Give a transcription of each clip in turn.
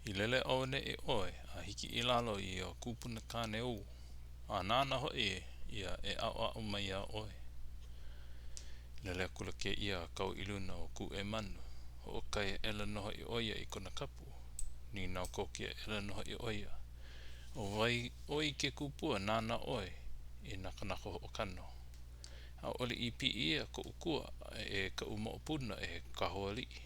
I lele o ne e oe, a hiki I lalo I o kupunakane o. A nana ho ia e au mai a oe. Lele kula ke ia kau iluna o Kuemanu. Ho kai ele noho I oia I kona kapu. Ni nau kokia ele noho I oia. O wai oi ke kupua nana oe I nakanaka ho kano. A ole I pi ia ko ukua e ka moopuna e Kahoalii.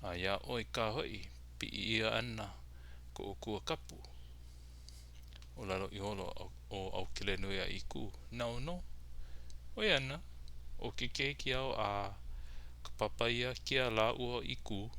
A ia oi ka hoi pi ia ana ko ukua kapu. O lalo I holo o Aukelenuiaiku. No. Oi ana. O ke keiki au a ka papaia kia la ua iku.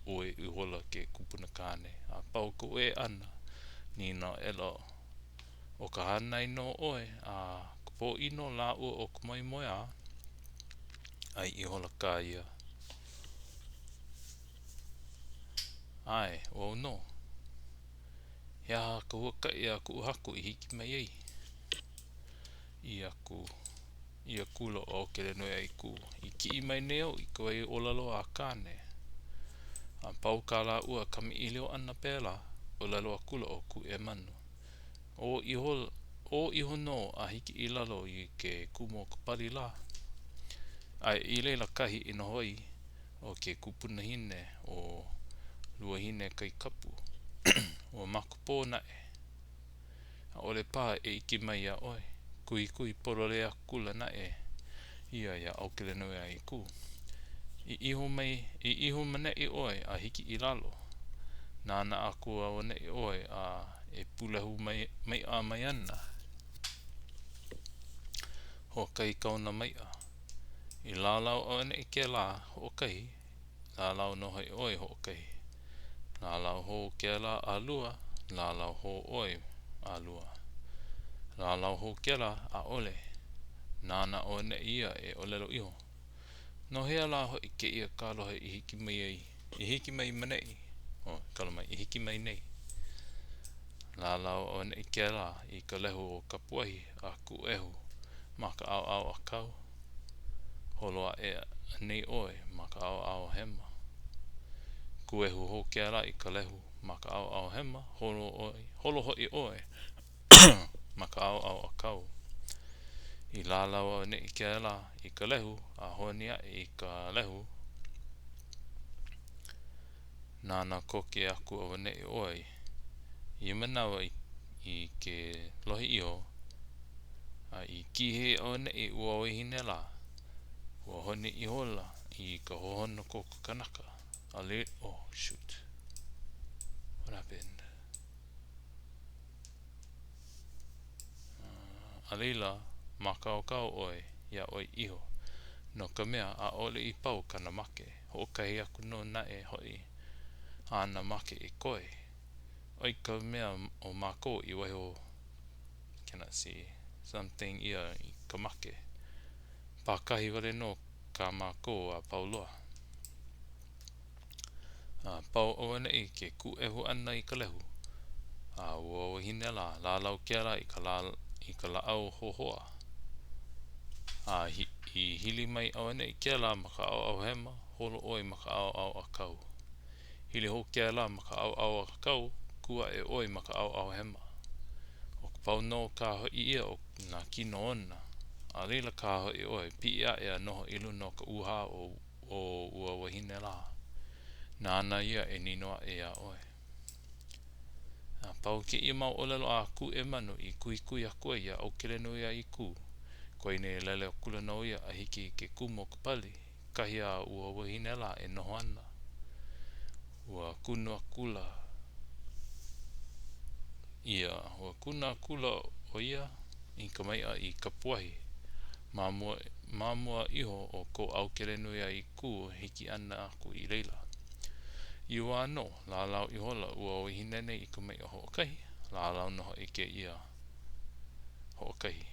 O I hola ke kupunakane. A pau ko e ana. Ni na elo. O ka hanai no oe. A po ino la ua o kumai moia. Ai I hola ka ia. Ai, o no. Hea ka huaka ia ku haku I hiki mai ei. Ia kulo o Aukelenuiaiku. I ki mai neo I kawai olalo a kane. A pau ka la ua kami ilio ana pela. O lalo a kulo o Kuemanu. O I hono a hiki I lalo I ke kumo ka pali la. Ai I leila kahi ino hoi o ke kupunahine o Luahinekaikapu. O makupo nae. A ole pā e iki mai a oe. Kui porolea kula nae. Ia Aukelenuiaiku. I iho mane I oe a hiki I lalo. Nana aku au ne I oe a e pulehu mai a mai ana. Ho kai kauna mai a. I lalau o ne I ke la ho kai. Lalau no hoi oe ho kai. Lalau ho ke la a lua. Lalau ho oe a lua. Lalau ho ke la a ole. Nana o ne ia e olelo iho. No hea la ho I ke ia kalohe I hiki mai ei. I hiki mai manei. Kalamai I hiki mai nei. Lalau o ne I ke la I ka lehu o kapuahi a kuehu. Maka au a kau. Holoa e nei oe maka au hema. Kuehu ho ke la I ka lehu maka au hema. Holo hoi oe maka au a kau. I lalau o ne I ke la I ka lehu a honia I ka lehu. Nana koke aku o ne I oe. I manawa I ke lohi iho. A I kihe o ne I ua wahine la. Ua honi I hola I ka hohono koko kanaka. Oh shoot. What happened? Alila makaukau oe ia oi iho. No ka mea a ole I pau kana make. Hokai aku no nae hoi. Ana make I koe. Oi ka mea o mako I waho. Cannot see. Something ia I ka make. Pakahi wale no ka mako a pauloa. Pau o ane I ke kuehu ana I ka lehu. Ua wahine la. Lalau ke la I ka laau hohoa. I hili mai o ane I ke la maka au hema. Holo oi maka au a kau. Hili ho ke la maka au a kau. Kua e oi maka au hema. O ka pau no ka hoi ia o na kino ona. A leila ka hoi oi. Pi ia ea noho ilu no ka uha o ua wahine la. Nana ia e ninoa ea oi. Pau ke ia mau olelo a Kuemanu I kui a koe ia Aukelenuiaiku. Koe ne lele o kula no ia a hiki ke kumo ka pali. Kahi a ua wahine la e noho ana. Ua kunua kula. Ua kuna kula o ia. I ka mai a I kapuahi. Mamua iho o ko Aukelenuiaiku hiki ana aku I leila. Iwa no, lalau I hola ua wahine nei I ka mai o ho'okahi. Lalau noho I ke ia ho'okahi.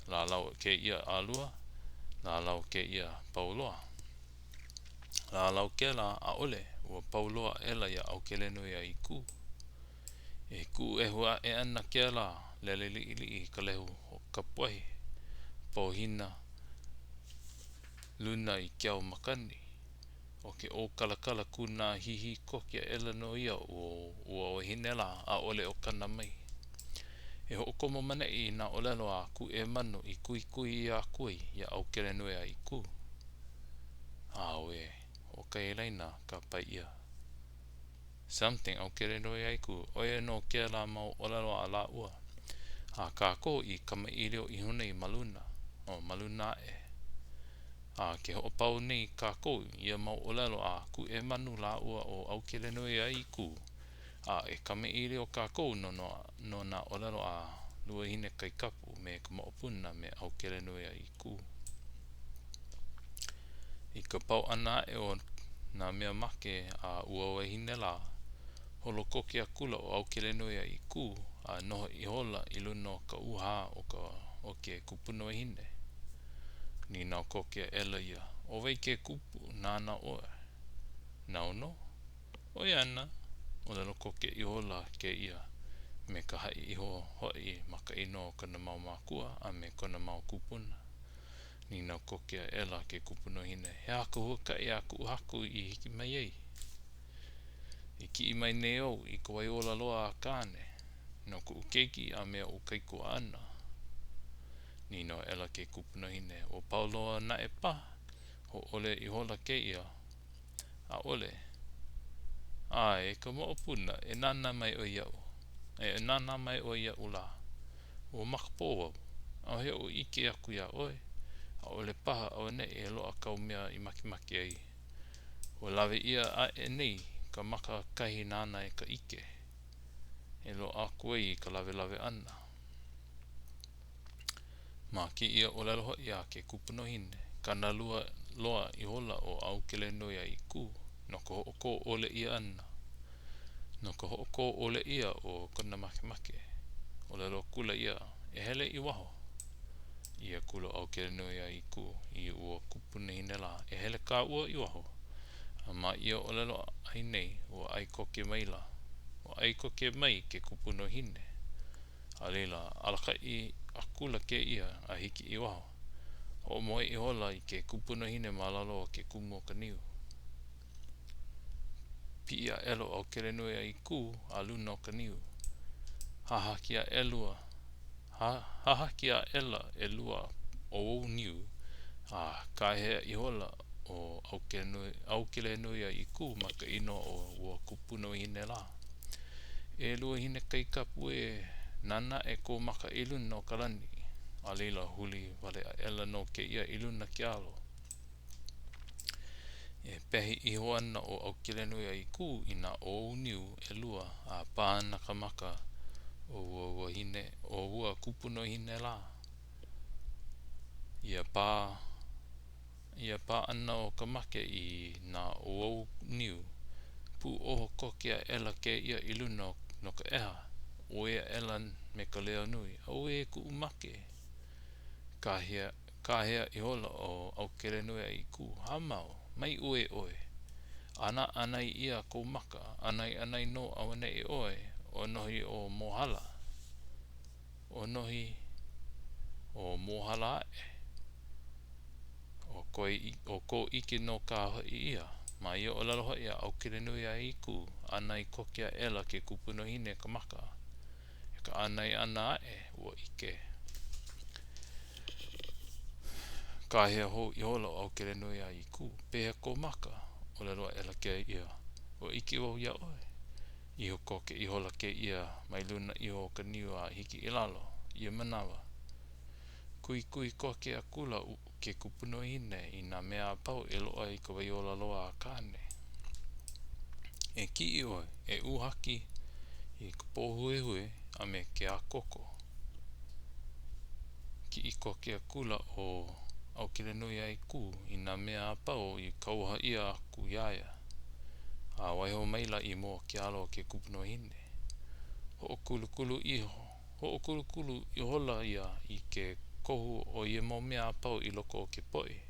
Lalau ke ia alua. Lalau ke ia pauloa. Lalau ke la a ole ua pauloa ela ia Aukelenuiaiku. E ku e hua e ana ke la lele li I ka lehu o kapuahi. Pohina luna I kiau makani. o ke o kalakala kuna hihi kokia ela no ia o wahine la a ole o kana mai. E ho'okomo mana I na olelo a Kuemanu I kui I a kui ia Aukelenuiaiku. Awe o kailaina ka pai ia. Something Aukelenuiaiku oia no kia la mau olelo a la ua. A kako I kama ilio I hune I maluna o maluna e. A ke ho'opau nei kako ia mau olelo a Kuemanu la ua o Aukelenuiaiku. A e kame ilio kako no na olelo a Luahinekaikapu me ka moopuna me Aukelenuiaiku. I ka pau ana e o na mea make a ua wahine la holo koke a kula o Aukelenuiaiku a noho I hola I luna ka uha o ke kupuna wahine. Ni nau koke ela ia o wei ke kupu nana oe. Nau no? Oi ana o lalo koke I hola ke ia me ka hai iho hoi maka ino kana mau makua a me kana mau kupuna. Ni nau koke ela ke kupuna hine. He ako huaka I aku haku I hiki mai ei. I ki I mai neo I ka wai ola loa a kane. No ku keiki a mea o kaiko ana. Ni no ela ke kupuna hine. O pauloa na e pa. Ho ole I hola ke ia. A ole. Ai, ka moopuna e nana mai o iau. E nana mai o iau la. O makapoa. Au he o ike aku ia oe. A ole paha o ne e loa kau mea I makimaki ai. O lawe ia a e nei ka maka kahi nana e ka ike. E loa aku ai ka lawe ana. Ma ki ia o lalo ia ke kupuna hine. Kana loa I hola o Aukelenuiaiku. No ko ho'oko ole ia ana. No ko ho'oko ole ia o kana makimaki. O lalo kula ia e hele I waho. Ia kula Aukelenuiaiku I ua kupuna hine la. E hele ka ua I waho. Ma ia o lalo ai nei o ai koke mai la. O ai koke mai ke kupuna hine. A leila alaka I akula ke ia a hiki I waho. O moe I hola I ke kupuna hine ma lalo ke kumu o kaniu. Pi ia elo Aukelenuiaiku a luna o kaniu. Haha kia elua. Haha kia ela elua o ou niu. A kahea I hola o Aukelenuiaiku maka ino o ua kupuna hine la. E Luahinekaikapu e nana e ko maka iluna o kalani. A leila huli wale a ela no ke ia iluna ki alo. E pehi I hoana o Aukelenuiaiku I na o niu e lua a pāna ka maka o wahine o ua kupuna hine la. Ia pā ana o ka make I na o niu. Pu oho kokea ela ke ia iluna no ka eha. O ea ela me ka leo nui. O e ku umake. Kahea I hola o Aukelenuiaiku. Hamau. Mai ue oe. Anai ia ko maka. Anai no awane I oe. O nohi o mohala. O nohi o mohala e. O ko ike no ka hoi ia. Ma ia o lalo hoi ia Aukelenuiaiku. Anai kokea ela ke kupuna hine ka maka. E ka anai ana e ua ike. Kahea ho I hola o Aukelenuiaiku. Pehe ko maka. O lalo ela ke ia. O ike o ia oe. Iho koke I hola ke ia. Mai luna iho ka niu a hiki I lalo. Ia manawa. Kui koke a kula ke kupuna hine I na mea pau e loa I ka waiola loa a kane. E ki I oe. E uhaki I ka pohuehue a me ke a koko. Ki I koke a kula o Aukelenuiaiku I na mea pau I kauha ia aku iaia. A waiho maila I mo ke alo ke kupuna hine. Ho'okulu I hola ia I ke kohu o ia mo mea pau I loko o ke poi.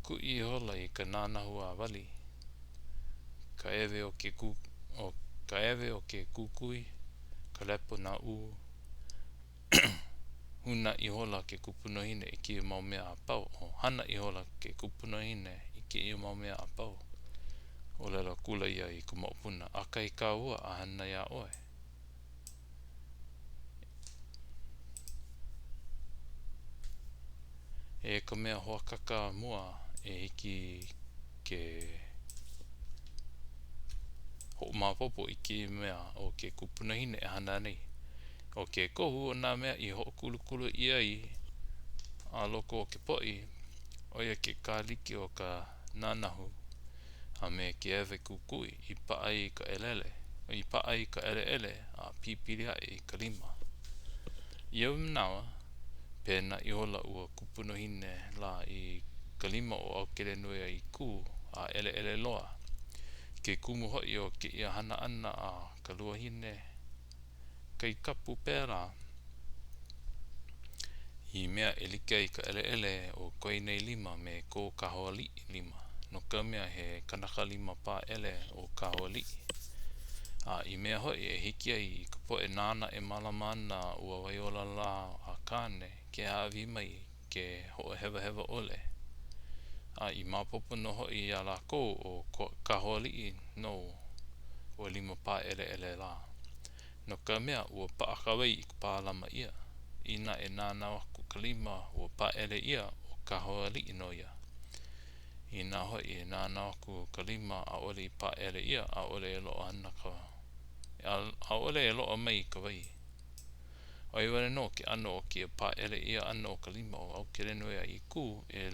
Ku I hola I ka nanahu a wali. Ka ewe o ke kukui. Ka lepo na u. Huna I hola ke kupuna hine I ki mau mea pau. O hana I hola ke kupuna hine I ke ia mau mea apau. Moolelo kula ia I ku moopuna. Akai ka ua a hana ia oe. E ka mea hoakaka mua e hiki ke ho mapopo I ke mea o ke kupunahine e hana nei. O ke kohu o nā mea I ho kulukulu ia I a loko o ke poi, o ia ke kāliki o ka nanahu a me ke ewe kukui I paa I ka elele, I paa I ka ele a pipiri ai ka lima. Iau mnawa, pēna I hola ua kupunahine la I ka lima o Aukelenuiaiku a ele loa. Ke kumu hoi o ke ia hana ana a ka Luahinekaikapu pēra. I mea e like I ka ele o koe nei lima me ko Kahoalii lima. No ka mea he kanaka lima pā ele o Kahoalii. I mea hoi e hiki ai I ka poe nana e malama ana ua waiola la a kane ke hawi mai ke hoa hewa ole. I mapopo no hoi I a lako o Kahoalii no o lima pā ele la. No ka mea ua paakawai I ka pālama ia. Ina e nana waku ka lima ua pā ele ia o Kahoalii no ia. Ina hoi e nana waku ka lima a ole I pā ele ia a ole e loa ana ka a ole e loa mai ka wai. O iwane no ke ano o kia pā ele ia ano o ka lima o Aukelenuiaiku e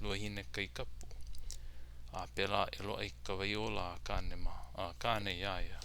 Luahinekaikapu. A pela e loa I ka wai ola a kane iaia.